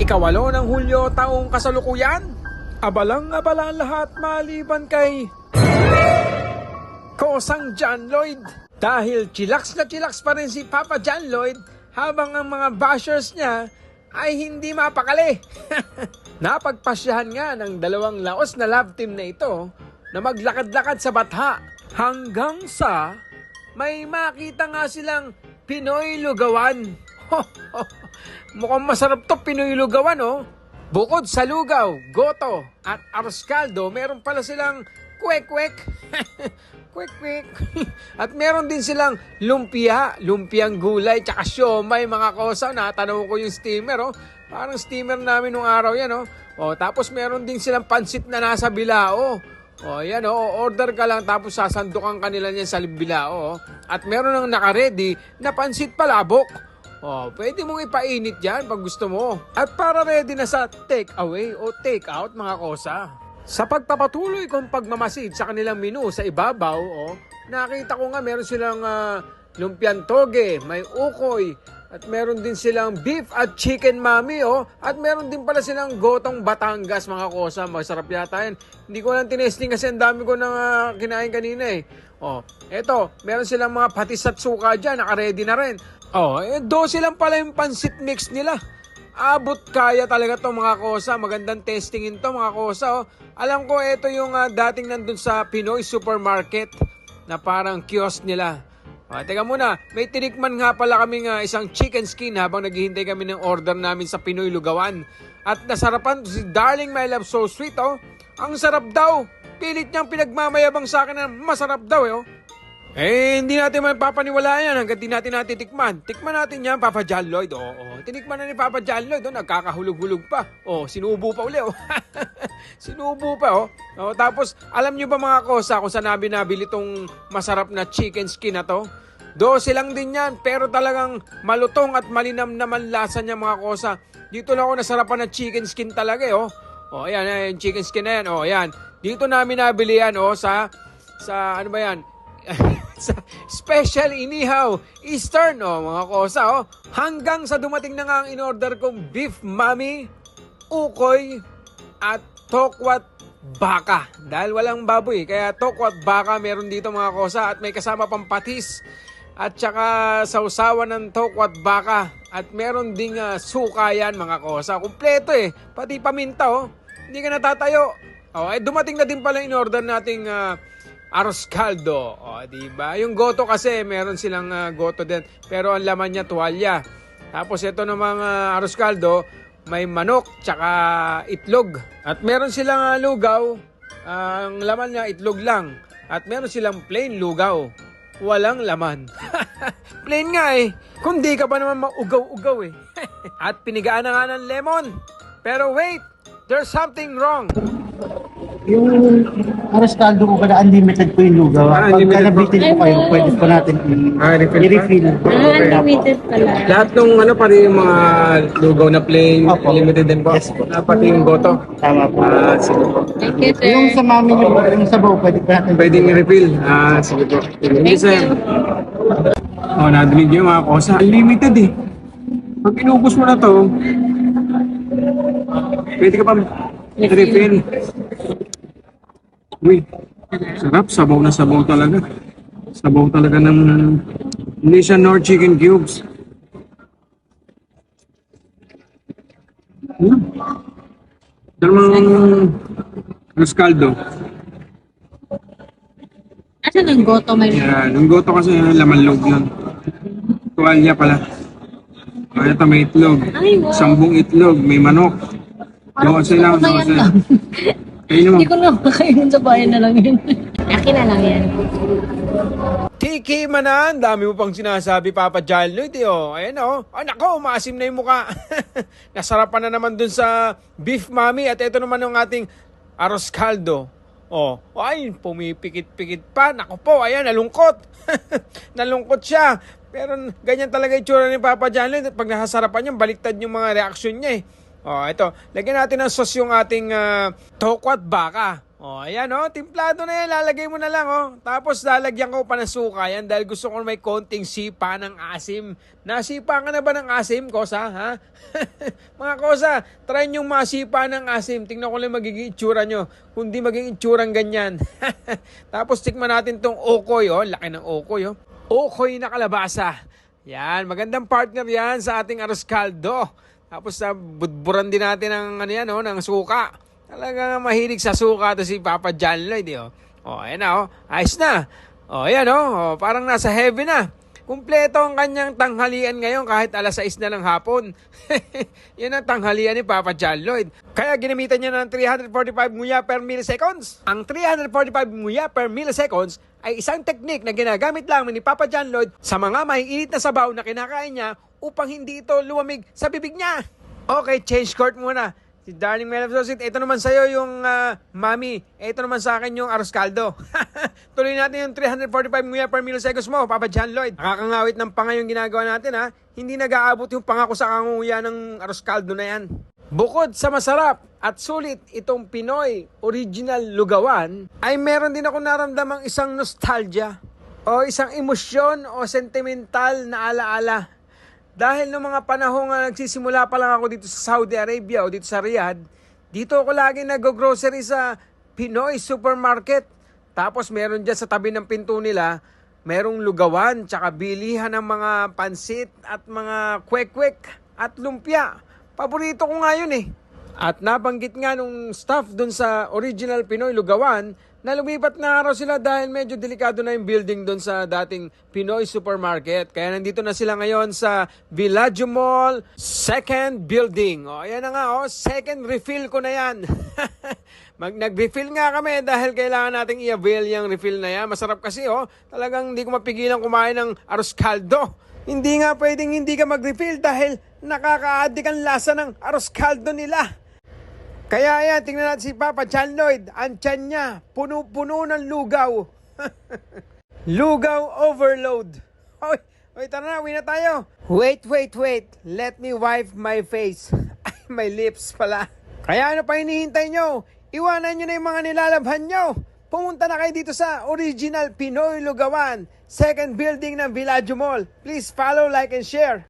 Ikawalo ng Hulyo taong kasalukuyan. Abalang-abala ang lahat maliban kay Kosang John Lloyd. Dahil chillax na chillax pa rin si Papa John Lloyd habang ang mga bashers niya ay hindi mapakali. Napagpasyahan nga ng dalawang laos na love team na ito na maglakad-lakad sa Batha hanggang sa may makita nga silang Pinoy lugawan. Mukhang masarap to Pinoy lugawan, oh. Bukod sa lugaw, goto at arroz caldo, meron pala silang kwek-kwek. Kwek-kwek. At meron din silang lumpiang gulay, tsaka siomay, mga kosa. Natanaw ko yung steamer, oh. Parang steamer namin nung araw yan, oh. Tapos meron din silang pansit na nasa bilao. Yan, order ka lang tapos sasandukan kanila niyan sa bilao. At meron nang naka-ready na pansit palabok. Pwede mong ipainit yan pag gusto mo. At para ready na sa take away o take out, mga kosa. Sa pagpapatuloy kong pagmamasid sa kanilang menu sa ibabaw, nakita ko nga meron silang lumpiang toge, may ukoy, at meron din silang beef at chicken mami, at meron din pala silang gotong Batangas, mga kosa. Masarap yata yan. Hindi ko lang tinesting kasi ang dami ko nang kinain kanina eh. Eto, meron silang mga patis at suka dyan, naka-ready na rin. 12 lang pala yung pansit mix nila. Abot kaya talaga to, mga kosa. Magandang testingin to, mga kosa. Alam ko ito yung dating nandun sa Pinoy Supermarket na parang kiosk nila. Teka muna, may tinikman nga pala kaming isang chicken skin habang naghihintay kami ng order namin sa Pinoy Lugawan. At nasarapan si Darling My Love So Sweet, Ang sarap daw. Pilit niyang pinagmamayabang sa akin na masarap daw, hindi natin mapapaniwala yan hanggang di natin natitikman. Tikman natin yan, Papa John Lloyd. Tinikman na ni Papa John Lloyd. Nagkakahulog-hulog pa. Sinubo pa uli. Sinubo pa. Tapos, alam nyo ba, mga kosa, kung saan namin nabili itong masarap na chicken skin na to? 12 lang din yan, pero talagang malutong at malinam naman lasa niya, mga kosa. Dito lang ako nasarapan ng chicken skin talaga, Ayan, yung chicken skin na yan. Ayan. Dito namin nabili yan, sa ano ba yan? Sa Special Inihaw Eastern, mga kosa, hanggang sa dumating na nga ang in-order kong beef mami, ukoy, at tokwat baka. Dahil walang baboy, kaya tokwat baka meron dito, mga kosa, at may kasama pang patis, at saka sausawan ng tokwat baka, at meron ding suka yan, mga kosa. Kumpleto pati paminta, hindi ka natatayo. Dumating na din pala in-order nating arroz caldo. Diba? Yung goto kasi, meron silang goto din. Pero ang laman niya, tuwalya. Tapos ito namang arroz caldo, may manok, tsaka itlog. At meron silang lugaw. Ang laman niya, itlog lang. At meron silang plain lugaw. Walang laman. Plain nga Kundi ka ba naman maugaw-ugaw At pinigaan na nga ng lemon. Pero wait, there's something wrong. Yung arroz caldo ko kada unlimited po yung lugaw. Pagka nabitin po kayo, pwede po natin i-refill. Unlimited pala. Lahat ng pati yung mga lugaw na plain, unlimited din po. Yes po. Pati yung goto. Tama po. Sige po. Thank you, sir. Yung sa mami nyo po, yung sabaw, pwede po natin. Pwede i-refill. Sige po. Thank you. Nadinig nyo, mga kosa. Unlimited Pag inubos mo na to, pwede ka pa refill. Uy, sarap. Sabaw na sabaw talaga. Sabaw talaga ng hindi siya Nor chicken cubes. Dalawang arroz caldo. Asan ang goto may Yan, yung goto kasi laman loob yun. Tuwalya pala. Ito may itlog. Ay, wow. 10 itlog, may manok. Parang gusto ko na yan lang. Hindi ko lang makainin sa bayan na lang yun. Akin na lang yan. Tiki manan, dami mo pang sinasabi, Papa John Lloyd Ayan nako, maasim na yung muka. Nasarapan na naman dun sa beef mami. At ito naman yung ating arroz caldo. Ay, pumipikit-pikit pa. Nako po, ayan, nalungkot. Nalungkot siya. Pero ganyan talaga yung tsura ni Papa John Lloyd. Pag nasasarapan niya, baliktad yung mga reaksyon niya Ito, lagyan natin ng sauce yung ating tokwat baka. O, ayan o, timplado na yan, lalagay mo na lang o. Tapos lalagyan ko pa ng suka yan dahil gusto ko may konting sipa ng asim. Nasipa ka na ba ng asim, Kosa, ha? Mga Kosa, try nyo masipa ng asim. Tingnan ko lang magiging itsura nyo. Kung di magiging itsurang ganyan. Tapos tikman natin tong okoy, o. Laki ng okoy, o. Okoy na kalabasa. Yan, magandang partner yan sa ating arroz caldo. Tapos budburan din natin ng, ano yan, o, ng suka. Talagang mahilig sa suka to si Papa John Lloyd, eh, oh. Oh, ayan na, oh. Ayos na. Oh, ayan, oh. Parang nasa heaven na. Kumpleto ang kanyang tanghalian ngayon kahit alas 6 na ng hapon. Yan ang tanghalian ni Papa John Lloyd. Kaya ginamitan niya ng 345 nguya per milliseconds. Ang 345 nguya per milliseconds ay isang teknik na ginagamit lang ni Papa John Lloyd sa mga maiinit na sabaw na kinakain niya upang hindi ito lumamig sa bibig niya. Okay, change court muna. Si Darling Melv Sosit, ito naman sa'yo yung mami. Ito naman sa akin yung arroz caldo. Tuloy natin yung 345 nguya per milliseconds mo, Papa John Lloyd. Nakakangawit ng panga yung ginagawa natin, ha. Hindi nag-aabot yung pangako sa kanguya ng arroz caldo na yan. Bukod sa masarap at sulit itong Pinoy Original Lugawan, ay meron din ako naramdamang isang nostalgia o isang emosyon o sentimental na alaala. Dahil noong mga panahon nga nagsisimula pa lang ako dito sa Saudi Arabia o dito sa Riyadh, dito ako lagi nag-grocery sa Pinoy Supermarket. Tapos meron dyan sa tabi ng pinto nila, merong lugawan, tsaka bilihan ng mga pansit at mga kwek-kwek at lumpia. Paborito ko nga yun eh. At nabanggit nga nung staff dun sa Original Pinoy Lugawan, na lumipat na araw sila dahil medyo delikado na yung building doon sa dating Pinoy Supermarket. Kaya nandito na sila ngayon sa Villaggio Mall, second building. O, ayan na nga, second refill ko na yan. Nag-refill nga kami dahil kailangan nating i-avail yung refill na yan. Masarap kasi, talagang hindi ko mapigilan kumain ng arroz caldo. Hindi nga pwedeng hindi ka mag-refill dahil nakaka-addict ang lasa ng arroz caldo nila. Kaya yan, tingnan natin si Papa John Lloyd. Ang tiyan niya, puno-puno ng lugaw. Lugaw overload. Oy, tara na, uwi na tayo. Wait. Let me wipe my face. Ay, my lips pala. Kaya ano pa hinihintay nyo? Iwanan nyo na yung mga nilalabhan nyo. Pumunta na kayo dito sa Original Pinoy Lugawan, second building ng Villaggio Mall. Please follow, like, and share.